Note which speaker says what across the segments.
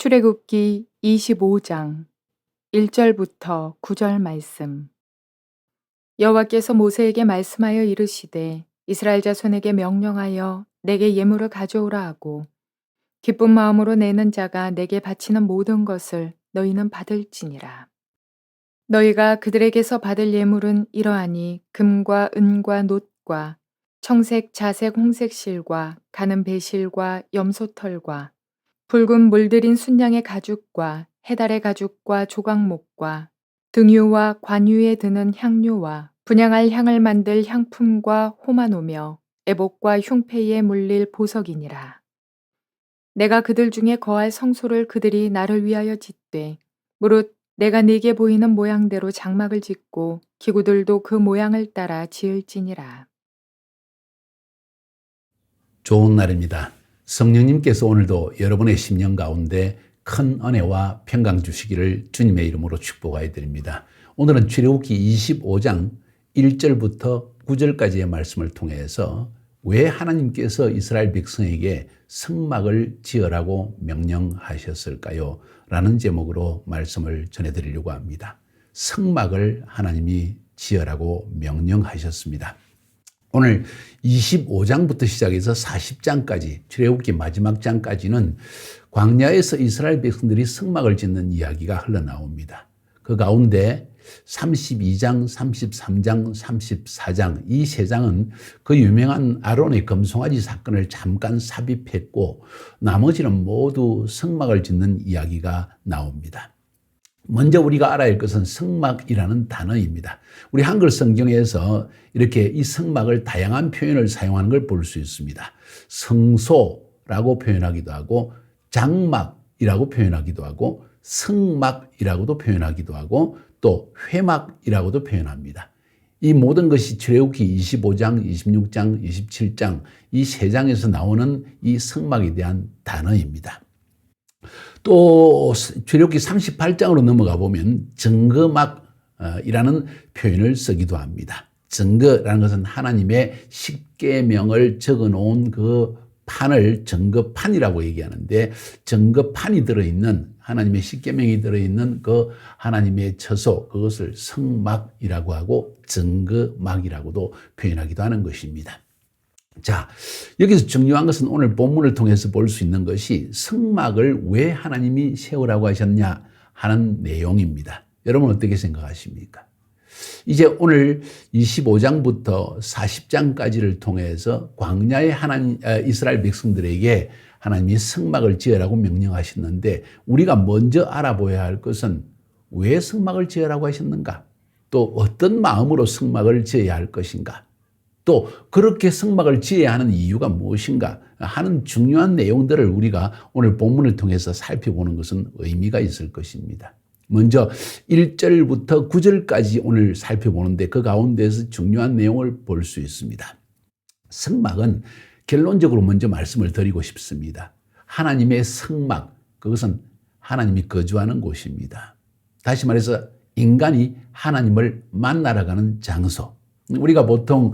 Speaker 1: 출애굽기 25장 1절부터 9절 말씀. 여호와께서 모세에게 말씀하여 이르시되 이스라엘 자손에게 명령하여 내게 예물을 가져오라 하고 기쁜 마음으로 내는 자가 내게 바치는 모든 것을 너희는 받을지니라. 너희가 그들에게서 받을 예물은 이러하니 금과 은과 놋과 청색, 자색, 홍색 실과 가는 배실과 염소털과 붉은 물들인 순양의 가죽과 해달의 가죽과 조각목과 등유와 관유에 드는 향료와 분향할 향을 만들 향품과 호마노며 애복과 흉패에 물릴 보석이니라. 내가 그들 중에 거할 성소를 그들이 나를 위하여 짓되 무릇 내가 네게 보이는 모양대로 장막을 짓고 기구들도 그 모양을 따라 지을지니라.
Speaker 2: 좋은 날입니다. 성령님께서 오늘도 여러분의 심령 가운데 큰 은혜와 평강 주시기를 주님의 이름으로 축복하여 드립니다. 오늘은 출애굽기 25장 1절부터 9절까지의 말씀을 통해서 왜 하나님께서 이스라엘 백성에게 성막을 지으라고 명령하셨을까요? 라는 제목으로 말씀을 전해드리려고 합니다. 성막을 하나님이 지으라고 명령하셨습니다. 오늘 25장부터 시작해서 40장까지 출애굽기 마지막 장까지는 광야에서 이스라엘 백성들이 성막을 짓는 이야기가 흘러나옵니다. 그 가운데 32장, 33장, 34장 이 세 장은 그 유명한 아론의 금송아지 사건을 잠깐 삽입했고 나머지는 모두 성막을 짓는 이야기가 나옵니다. 먼저 우리가 알아야 할 것은 성막이라는 단어입니다. 우리 한글 성경에서 이렇게 이 성막을 다양한 표현을 사용하는 걸 볼 수 있습니다. 성소라고 표현하기도 하고 장막이라고 표현하기도 하고 성막이라고도 표현하기도 하고 또 회막이라고도 표현합니다. 이 모든 것이 출애굽기 25장, 26장, 27장 이 세 장에서 나오는 이 성막에 대한 단어입니다. 또 출애굽기 38장으로 넘어가 보면 증거막이라는 표현을 쓰기도 합니다. 증거라는 것은 하나님의 십계명을 적어놓은 그 판을 증거판이라고 얘기하는데 증거판이 들어있는 하나님의 십계명이 들어있는 그 하나님의 처소 그것을 성막이라고 하고 증거막이라고도 표현하기도 하는 것입니다. 자, 여기서 중요한 것은 오늘 본문을 통해서 볼 수 있는 것이 성막을 왜 하나님이 세우라고 하셨냐 하는 내용입니다. 여러분 어떻게 생각하십니까? 이제 오늘 25장부터 40장까지를 통해서 광야의 이스라엘 백성들에게 하나님이 성막을 지으라고 명령하셨는데 우리가 먼저 알아봐야 할 것은 왜 성막을 지으라고 하셨는가? 또 어떤 마음으로 성막을 지어야 할 것인가? 또 그렇게 성막을 지어야 하는 이유가 무엇인가 하는 중요한 내용들을 우리가 오늘 본문을 통해서 살펴보는 것은 의미가 있을 것입니다. 먼저 1절부터 9절까지 오늘 살펴보는데 그 가운데서 중요한 내용을 볼 수 있습니다. 성막은 결론적으로 먼저 말씀을 드리고 싶습니다. 하나님의 성막, 그것은 하나님이 거주하는 곳입니다. 다시 말해서 인간이 하나님을 만나러 가는 장소. 우리가 보통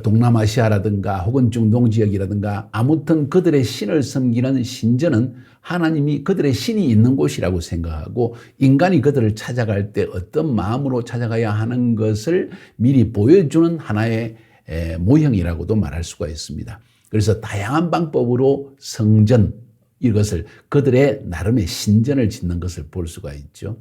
Speaker 2: 동남아시아라든가 혹은 중동 지역이라든가 아무튼 그들의 신을 섬기는 신전은 하나님이 그들의 신이 있는 곳이라고 생각하고 인간이 그들을 찾아갈 때 어떤 마음으로 찾아가야 하는 것을 미리 보여주는 하나의 모형이라고도 말할 수가 있습니다. 그래서 다양한 방법으로 성전 이것을 그들의 나름의 신전을 짓는 것을 볼 수가 있죠.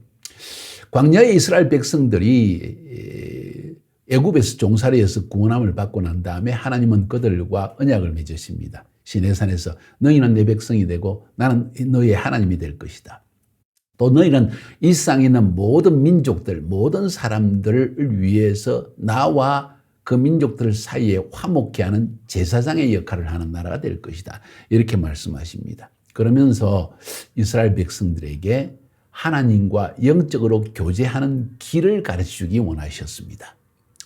Speaker 2: 광야의 이스라엘 백성들이 애굽에서 종살이에서 구원함을 받고 난 다음에 하나님은 그들과 언약을 맺으십니다. 시내산에서 너희는 내 백성이 되고 나는 너희의 하나님이 될 것이다. 또 너희는 이 세상에 있는 모든 민족들, 모든 사람들을 위해서 나와 그 민족들 사이에 화목케 하는 제사장의 역할을 하는 나라가 될 것이다. 이렇게 말씀하십니다. 그러면서 이스라엘 백성들에게 하나님과 영적으로 교제하는 길을 가르쳐주기 원하셨습니다.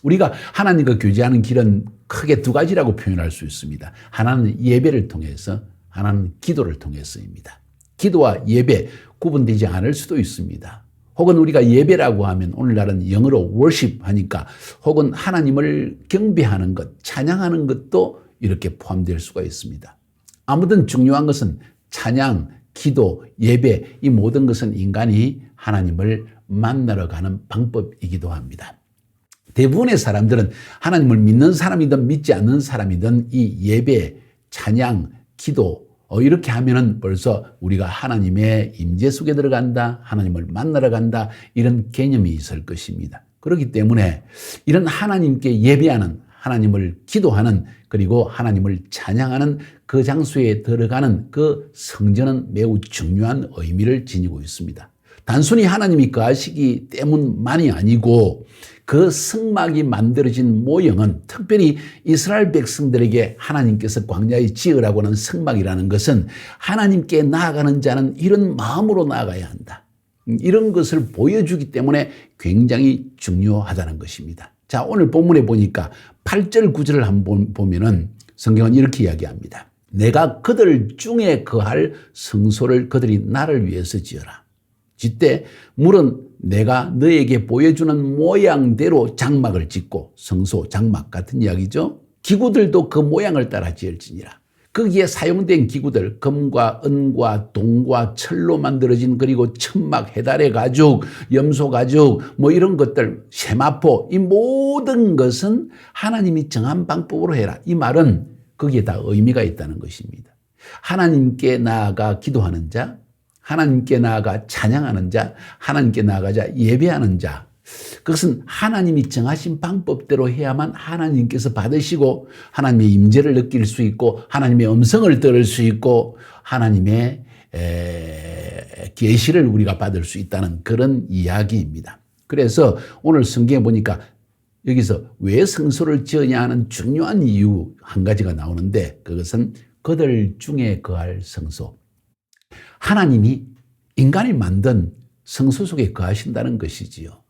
Speaker 2: 우리가 하나님과 교제하는 길은 크게 두 가지라고 표현할 수 있습니다. 하나는 예배를 통해서, 하나는 기도를 통해서입니다. 기도와 예배 구분되지 않을 수도 있습니다. 혹은 우리가 예배라고 하면 오늘날은 영어로 worship 하니까 혹은 하나님을 경배하는 것, 찬양하는 것도 이렇게 포함될 수가 있습니다. 아무튼 중요한 것은 찬양, 기도, 예배 이 모든 것은 인간이 하나님을 만나러 가는 방법이기도 합니다. 대부분의 사람들은 하나님을 믿는 사람이든 믿지 않는 사람이든 이 예배, 찬양, 기도 이렇게 하면은 벌써 우리가 하나님의 임재 속에 들어간다, 하나님을 만나러 간다 이런 개념이 있을 것입니다. 그렇기 때문에 이런 하나님께 예배하는, 하나님을 기도하는, 그리고 하나님을 찬양하는 그 장소에 들어가는 그 성전은 매우 중요한 의미를 지니고 있습니다. 단순히 하나님이 거하시기 때문만이 아니고 그 성막이 만들어진 모형은, 특별히 이스라엘 백성들에게 하나님께서 광야에 지으라고 하는 성막이라는 것은 하나님께 나아가는 자는 이런 마음으로 나아가야 한다, 이런 것을 보여주기 때문에 굉장히 중요하다는 것입니다. 자, 오늘 본문에 보니까 8절 9절을 한번 보면은 성경은 이렇게 이야기합니다. 내가 그들 중에 거할 성소를 그들이 나를 위해서 지어라. 짓되 물은 내가 너에게 보여주는 모양대로 장막을 짓고, 성소, 장막 같은 이야기죠. 기구들도 그 모양을 따라 지을지니라. 거기에 사용된 기구들, 금과 은과 동과 철로 만들어진, 그리고 천막, 해달의 가죽, 염소 가죽 뭐 이런 것들, 세마포, 이 모든 것은 하나님이 정한 방법으로 해라. 이 말은 거기에 다 의미가 있다는 것입니다. 하나님께 나아가 기도하는 자, 하나님께 나아가 찬양하는 자, 하나님께 나아가자 예배하는 자, 그것은 하나님이 정하신 방법대로 해야만 하나님께서 받으시고 하나님의 임재를 느낄 수 있고 하나님의 음성을 들을 수 있고 하나님의 계시를 우리가 받을 수 있다는 그런 이야기입니다. 그래서 오늘 성경에 보니까 여기서 왜 성소를 지으냐 하는 중요한 이유 한 가지가 나오는데, 그것은 그들 중에 거할 성소. 하나님이 인간이 만든 성소 속에 거하신다는 것이지요.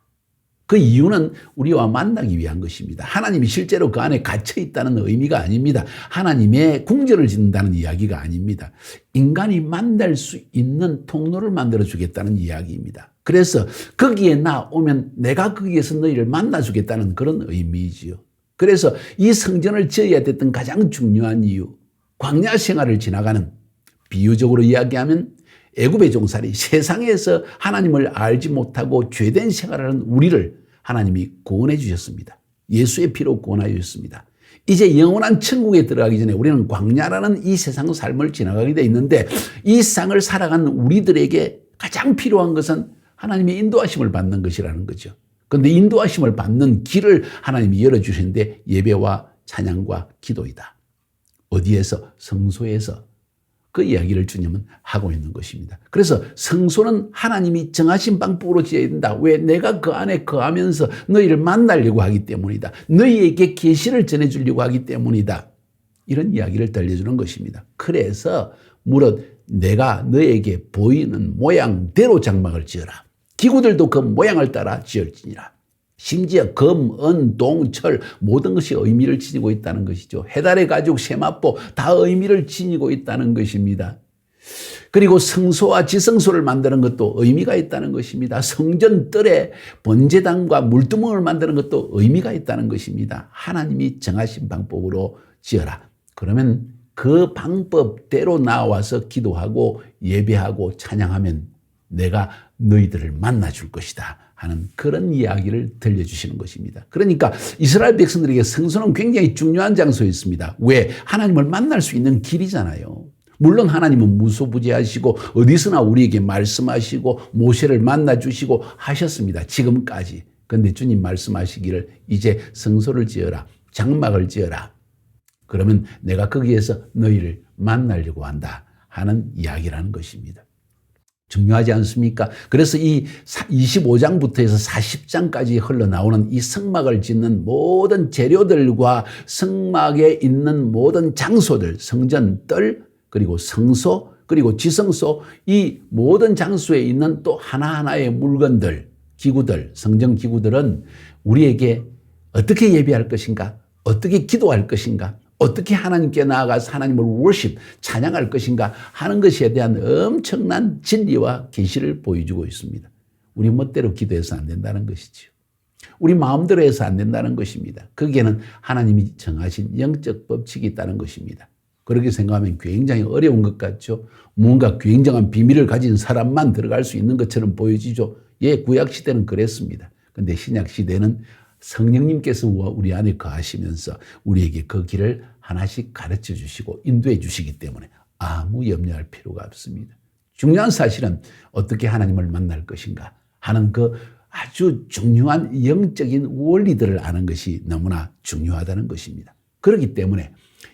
Speaker 2: 그 이유는 우리와 만나기 위한 것입니다. 하나님이 실제로 그 안에 갇혀 있다는 의미가 아닙니다. 하나님의 궁전을 짓는다는 이야기가 아닙니다. 인간이 만날 수 있는 통로를 만들어 주겠다는 이야기입니다. 그래서 거기에 나오면 내가 거기에서 너희를 만나 주겠다는 그런 의미이지요. 그래서 이 성전을 지어야 됐던 가장 중요한 이유, 광야 생활을 지나가는, 비유적으로 이야기하면 애굽의 종살이, 세상에서 하나님을 알지 못하고 죄된 생활을 하는 우리를 하나님이 구원해 주셨습니다. 예수의 피로 구원하여 주셨습니다. 이제 영원한 천국에 들어가기 전에 우리는 광야라는 이 세상 삶을 지나가게 돼 있는데, 이 세상을 살아가는 우리들에게 가장 필요한 것은 하나님의 인도하심을 받는 것이라는 거죠. 그런데 인도하심을 받는 길을 하나님이 열어주시는데 예배와 찬양과 기도이다. 어디에서? 성소에서. 그 이야기를 주님은 하고 있는 것입니다. 그래서 성소는 하나님이 정하신 방법으로 지어야 된다. 왜? 내가 그 안에 거하면서 너희를 만나려고 하기 때문이다. 너희에게 계시를 전해주려고 하기 때문이다. 이런 이야기를 들려주는 것입니다. 그래서 무릇 내가 너에게 보이는 모양대로 장막을 지어라. 기구들도 그 모양을 따라 지을지니라. 심지어 금, 은, 동, 철 모든 것이 의미를 지니고 있다는 것이죠. 해달의 가죽, 세마포 다 의미를 지니고 있다는 것입니다. 그리고 성소와 지성소를 만드는 것도 의미가 있다는 것입니다. 성전 뜰에 번제단과 물두멍을 만드는 것도 의미가 있다는 것입니다. 하나님이 정하신 방법으로 지어라. 그러면 그 방법대로 나와서 기도하고 예배하고 찬양하면 내가 너희들을 만나줄 것이다 하는 그런 이야기를 들려주시는 것입니다. 그러니까 이스라엘 백성들에게 성소는 굉장히 중요한 장소였습니다. 왜? 하나님을 만날 수 있는 길이잖아요. 물론 하나님은 무소부지하시고 어디서나 우리에게 말씀하시고 모세를 만나주시고 하셨습니다. 지금까지. 그런데 주님 말씀하시기를 이제 성소를 지어라. 장막을 지어라. 그러면 내가 거기에서 너희를 만나려고 한다 하는 이야기라는 것입니다. 중요하지 않습니까? 그래서 이 25장부터 해서 40장까지 흘러나오는 이 성막을 짓는 모든 재료들과 성막에 있는 모든 장소들, 성전 뜰, 그리고 성소, 그리고 지성소, 이 모든 장소에 있는 또 하나하나의 물건들, 기구들, 성전 기구들은 우리에게 어떻게 예배할 것인가? 어떻게 기도할 것인가? 어떻게 하나님께 나아가서 하나님을 worship, 찬양할 것인가 하는 것에 대한 엄청난 진리와 계시를 보여주고 있습니다. 우리 멋대로 기도해서 안 된다는 것이죠. 우리 마음대로 해서 안 된다는 것입니다. 거기에는 하나님이 정하신 영적 법칙이 있다는 것입니다. 그렇게 생각하면 굉장히 어려운 것 같죠. 뭔가 굉장한 비밀을 가진 사람만 들어갈 수 있는 것처럼 보여지죠. 예, 구약시대는 그랬습니다. 근데 신약시대는 성령님께서 우리 안에 거하시면서 우리에게 그 길을 하나씩 가르쳐 주시고 인도해 주시기 때문에 아무 염려할 필요가 없습니다. 중요한 사실은 어떻게 하나님을 만날 것인가 하는 그 아주 중요한 영적인 원리들을 아는 것이 너무나 중요하다는 것입니다. 그렇기 때문에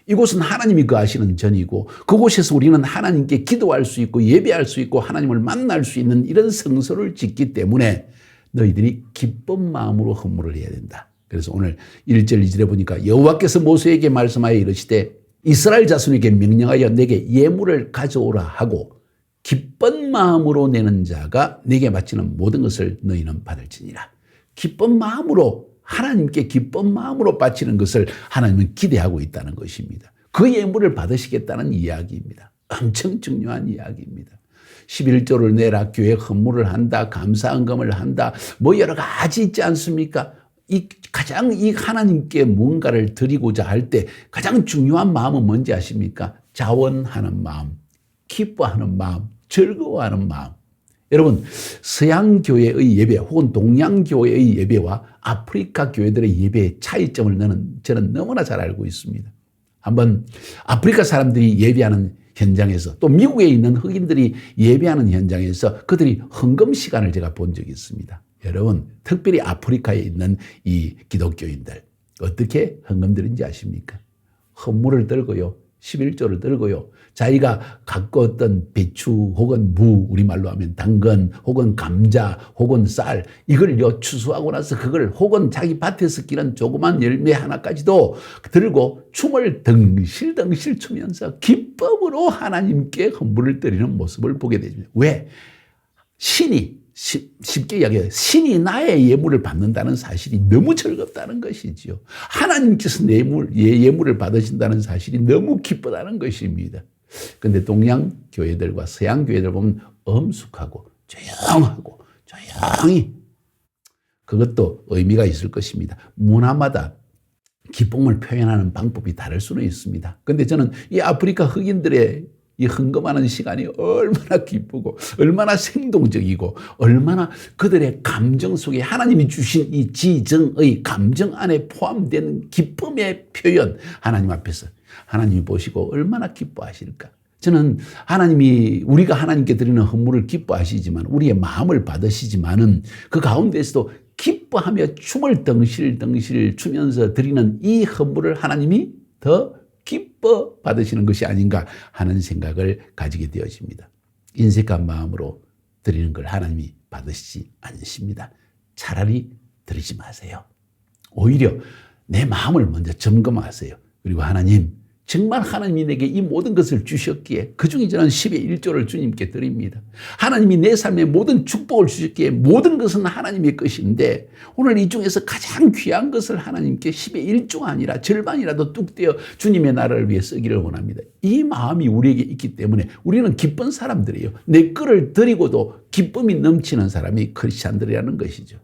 Speaker 2: 이곳은 하나님이 거하시는 전이고 그곳에서 우리는 하나님께 기도할 수 있고 예배할 수 있고 하나님을 만날 수 있는 이런 성소를 짓기 때문에 너희들이 기쁜 마음으로 헌물을 해야 된다. 그래서 오늘 1절 2절에 보니까 여호와께서 모세에게 말씀하여 이르시되 이스라엘 자손에게 명령하여 내게 예물을 가져오라 하고 기쁜 마음으로 내는 자가 내게 바치는 모든 것을 너희는 받을지니라. 기쁜 마음으로 하나님께 기쁜 마음으로 바치는 것을 하나님은 기대하고 있다는 것입니다. 그 예물을 받으시겠다는 이야기입니다. 엄청 중요한 이야기입니다. 11조를 내라, 교회 헌물을 한다, 감사헌금을 한다, 뭐 여러 가지 있지 않습니까? 가장 이 하나님께 뭔가를 드리고자 할 때 가장 중요한 마음은 뭔지 아십니까? 자원하는 마음, 기뻐하는 마음, 즐거워하는 마음. 여러분, 서양 교회의 예배 혹은 동양 교회의 예배와 아프리카 교회들의 예배의 차이점을 저는 너무나 잘 알고 있습니다. 한번 아프리카 사람들이 예배하는 현장에서 또 미국에 있는 흑인들이 예배하는 현장에서 그들이 헌금 시간을 제가 본 적이 있습니다. 여러분, 특별히 아프리카에 있는 이 기독교인들 어떻게 헌금 드린지 아십니까? 헌물을 들고요. 11조를 들고요. 자기가 갖고 어떤 배추 혹은 무, 우리말로 하면 당근 혹은 감자 혹은 쌀 이걸 추수하고 나서 그걸 혹은 자기 밭에서 기른 조그만 열매 하나까지도 들고 춤을 덩실덩실 추면서 기쁨으로 하나님께 헌물을 드리는 모습을 보게 됩니다. 왜? 쉽게 이야기해요. 신이 나의 예물을 받는다는 사실이 너무 즐겁다는 것이지요. 하나님께서 내 예물을 받으신다는 사실이 너무 기쁘다는 것입니다. 그런데 동양 교회들과 서양 교회들 보면 엄숙하고 조용히 그것도 의미가 있을 것입니다. 문화마다 기쁨을 표현하는 방법이 다를 수는 있습니다. 그런데 저는 이 아프리카 흑인들의 이 헌금하는 시간이 얼마나 기쁘고 얼마나 생동적이고 얼마나 그들의 감정 속에 하나님이 주신 이 지정의 감정 안에 포함된 기쁨의 표현, 하나님 앞에서 하나님이 보시고 얼마나 기뻐하실까. 저는 우리가 하나님께 드리는 헌물을 기뻐하시지만 우리의 마음을 받으시지만은 그 가운데서도 기뻐하며 춤을 덩실덩실 추면서 드리는 이 헌물을 하나님이 더 기뻐 받으시는 것이 아닌가 하는 생각을 가지게 되어집니다. 인색한 마음으로 드리는 걸 하나님이 받으시지 않으십니다. 차라리 드리지 마세요. 오히려 내 마음을 먼저 점검하세요. 그리고 하나님, 정말 하나님이 내게 이 모든 것을 주셨기에 그중에 저는 10의 1조를 주님께 드립니다. 하나님이 내 삶에 모든 축복을 주셨기에 모든 것은 하나님의 것인데 오늘 이 중에서 가장 귀한 것을 하나님께 10의 1조가 아니라 절반이라도 뚝 떼어 주님의 나라를 위해 쓰기를 원합니다. 이 마음이 우리에게 있기 때문에 우리는 기쁜 사람들이에요. 내 거를 드리고도 기쁨이 넘치는 사람이 크리스찬들이라는 것이죠.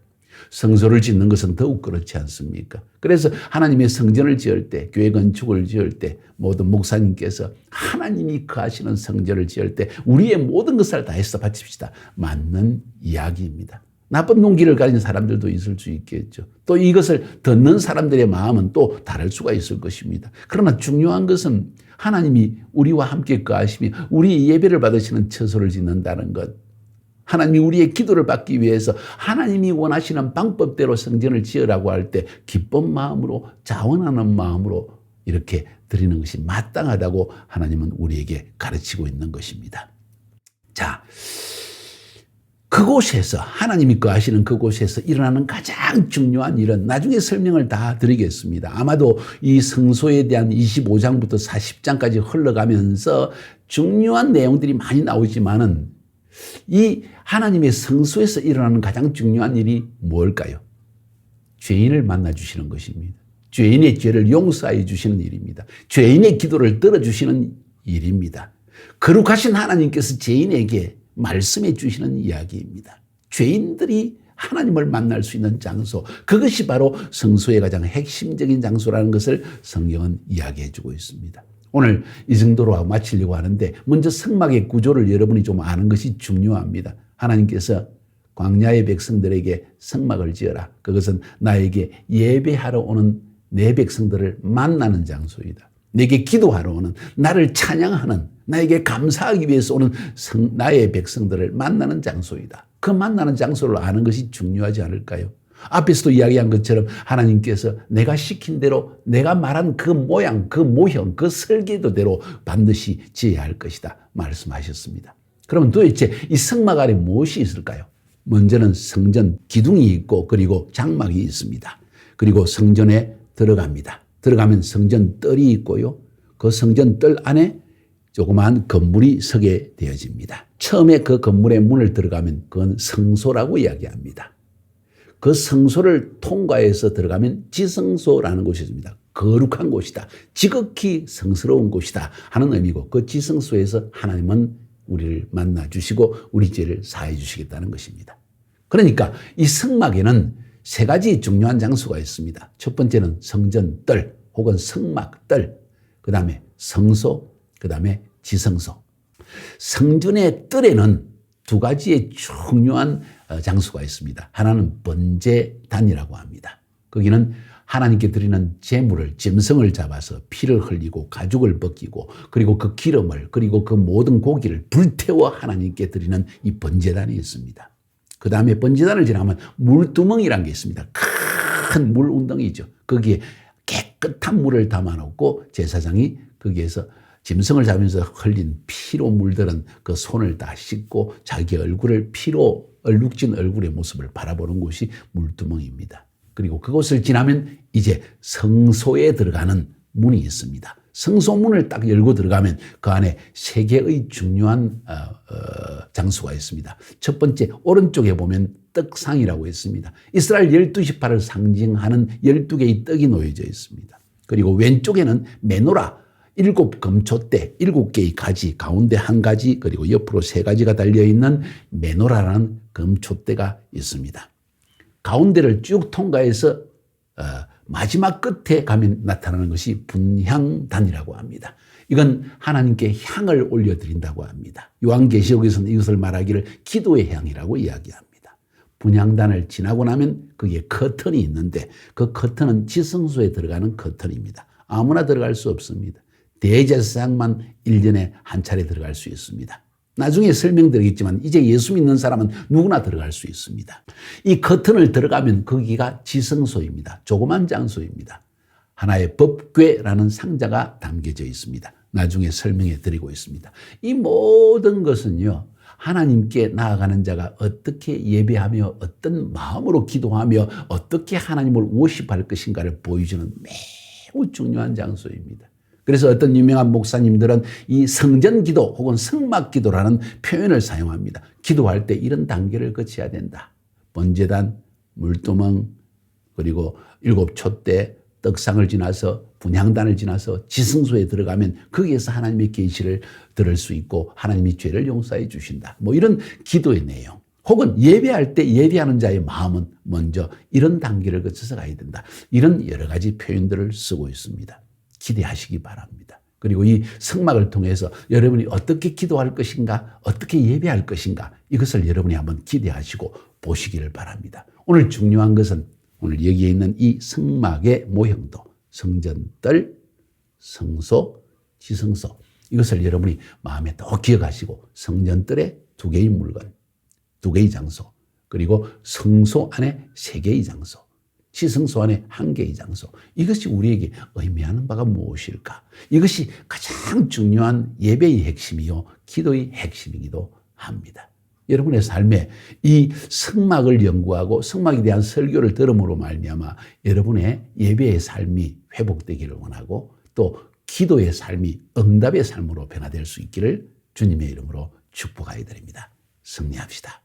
Speaker 2: 성소를 짓는 것은 더욱 그렇지 않습니까? 그래서 하나님의 성전을 지을 때, 교회 건축을 지을 때 모든 목사님께서 하나님이 거하시는 성전을 지을 때 우리의 모든 것을 다해서 바칩시다. 맞는 이야기입니다. 나쁜 동기를 가진 사람들도 있을 수 있겠죠. 또 이것을 듣는 사람들의 마음은 또 다를 수가 있을 것입니다. 그러나 중요한 것은 하나님이 우리와 함께 거하시며 우리 예배를 받으시는 처소를 짓는다는 것. 하나님이 우리의 기도를 받기 위해서 하나님이 원하시는 방법대로 성전을 지으라고 할 때 기쁜 마음으로 자원하는 마음으로 이렇게 드리는 것이 마땅하다고 하나님은 우리에게 가르치고 있는 것입니다. 자, 그곳에서 하나님이 거하시는 그곳에서 일어나는 가장 중요한 일은 나중에 설명을 다 드리겠습니다. 아마도 이 성소에 대한 25장부터 40장까지 흘러가면서 중요한 내용들이 많이 나오지만은 이 하나님의 성소에서 일어나는 가장 중요한 일이 뭘까요? 죄인을 만나주시는 것입니다. 죄인의 죄를 용서해 주시는 일입니다. 죄인의 기도를 들어주시는 일입니다. 거룩하신 하나님께서 죄인에게 말씀해 주시는 이야기입니다. 죄인들이 하나님을 만날 수 있는 장소, 그것이 바로 성소의 가장 핵심적인 장소라는 것을 성경은 이야기해 주고 있습니다. 오늘 이 정도로 하고 마치려고 하는데 먼저 성막의 구조를 여러분이 좀 아는 것이 중요합니다. 하나님께서 광야의 백성들에게 성막을 지어라. 그것은 나에게 예배하러 오는 내 백성들을 만나는 장소이다. 내게 기도하러 오는, 나를 찬양하는, 나에게 감사하기 위해서 오는 나의 백성들을 만나는 장소이다. 그 만나는 장소를 아는 것이 중요하지 않을까요? 앞에서도 이야기한 것처럼 하나님께서 내가 시킨 대로 내가 말한 그 모양, 그 모형, 그 설계도대로 반드시 지어야 할 것이다 말씀하셨습니다. 그러면 도대체 이 성막 안에 무엇이 있을까요? 먼저는 성전 기둥이 있고 그리고 장막이 있습니다. 그리고 성전에 들어갑니다. 들어가면 성전 뜰이 있고요. 그 성전 뜰 안에 조그마한 건물이 서게 되어집니다. 처음에 그 건물의 문을 들어가면 그건 성소라고 이야기합니다. 그 성소를 통과해서 들어가면 지성소라는 곳이 있습니다. 거룩한 곳이다. 지극히 성스러운 곳이다 하는 의미고 그 지성소에서 하나님은 우리를 만나 주시고 우리 죄를 사해 주시겠다는 것입니다. 그러니까 이 성막에는 세 가지 중요한 장소가 있습니다. 첫 번째는 성전 뜰 혹은 성막 뜰, 그 다음에 성소, 그 다음에 지성소. 성전의 뜰에는 두 가지의 중요한 장소가 있습니다. 하나는 번제단이라고 합니다. 거기는 하나님께 드리는 제물을, 짐승을 잡아서 피를 흘리고 가죽을 벗기고 그리고 그 기름을 그리고 그 모든 고기를 불태워 하나님께 드리는 이 번제단이 있습니다. 그 다음에 번제단을 지나면 물두멍이라는 게 있습니다. 큰 물 운덩이죠. 거기에 깨끗한 물을 담아놓고 제사장이 거기에서 짐승을 잡으면서 흘린 피로 물들은 그 손을 다 씻고 자기 얼굴을 피로 얼룩진 얼굴의 모습을 바라보는 곳이 물두멍입니다. 그리고 그곳을 지나면 이제 성소에 들어가는 문이 있습니다. 성소문을 딱 열고 들어가면 그 안에 세 개의 중요한 장소가 있습니다. 첫 번째 오른쪽에 보면 떡상이라고 있습니다. 이스라엘 12지파를 상징하는 12개의 떡이 놓여져 있습니다. 그리고 왼쪽에는 메노라 7금초대 7개의 가지 가운데 한 가지 그리고 옆으로 3가지가 달려있는 메노라라는 금초대가 있습니다. 가운데를 쭉 통과해서 마지막 끝에 가면 나타나는 것이 분향단이라고 합니다. 이건 하나님께 향을 올려드린다고 합니다. 요한계시록에서는 이것을 말하기를 기도의 향이라고 이야기합니다. 분향단을 지나고 나면 거기에 커튼이 있는데 그 커튼은 지성소에 들어가는 커튼입니다. 아무나 들어갈 수 없습니다. 대제사장만 1년에 한 차례 들어갈 수 있습니다. 나중에 설명드리겠지만 이제 예수 믿는 사람은 누구나 들어갈 수 있습니다. 이 커튼을 들어가면 거기가 지성소입니다. 조그만 장소입니다. 하나의 법궤라는 상자가 담겨져 있습니다. 나중에 설명해 드리고 있습니다. 이 모든 것은요, 하나님께 나아가는 자가 어떻게 예배하며 어떤 마음으로 기도하며 어떻게 하나님을 워십할 것인가를 보여주는 매우 중요한 장소입니다. 그래서 어떤 유명한 목사님들은 이 성전기도 혹은 성막기도라는 표현을 사용합니다. 기도할 때 이런 단계를 거쳐야 된다. 번제단, 물두멍, 그리고 7촛대, 떡상을 지나서 분향단을 지나서 지성소에 들어가면 거기에서 하나님의 계시를 들을 수 있고 하나님이 죄를 용서해 주신다. 뭐 이런 기도의 내용. 혹은 예배할 때 예배하는 자의 마음은 먼저 이런 단계를 거쳐서 가야 된다. 이런 여러 가지 표현들을 쓰고 있습니다. 기대하시기 바랍니다. 그리고 이 성막을 통해서 여러분이 어떻게 기도할 것인가, 어떻게 예배할 것인가 이것을 여러분이 한번 기대하시고 보시기를 바랍니다. 오늘 중요한 것은 오늘 여기에 있는 이 성막의 모형도 성전뜰, 성소, 지성소 이것을 여러분이 마음에 더 기억하시고 성전뜰에 2개의 물건, 2개의 장소 그리고 성소 안에 3개의 장소 지성소 안에 1개의 장소. 이것이 우리에게 의미하는 바가 무엇일까? 이것이 가장 중요한 예배의 핵심이요 기도의 핵심이기도 합니다. 여러분의 삶에 이 성막을 연구하고 성막에 대한 설교를 들음으로 말미암아 여러분의 예배의 삶이 회복되기를 원하고 또 기도의 삶이 응답의 삶으로 변화될 수 있기를 주님의 이름으로 축복하여 드립니다. 승리합시다.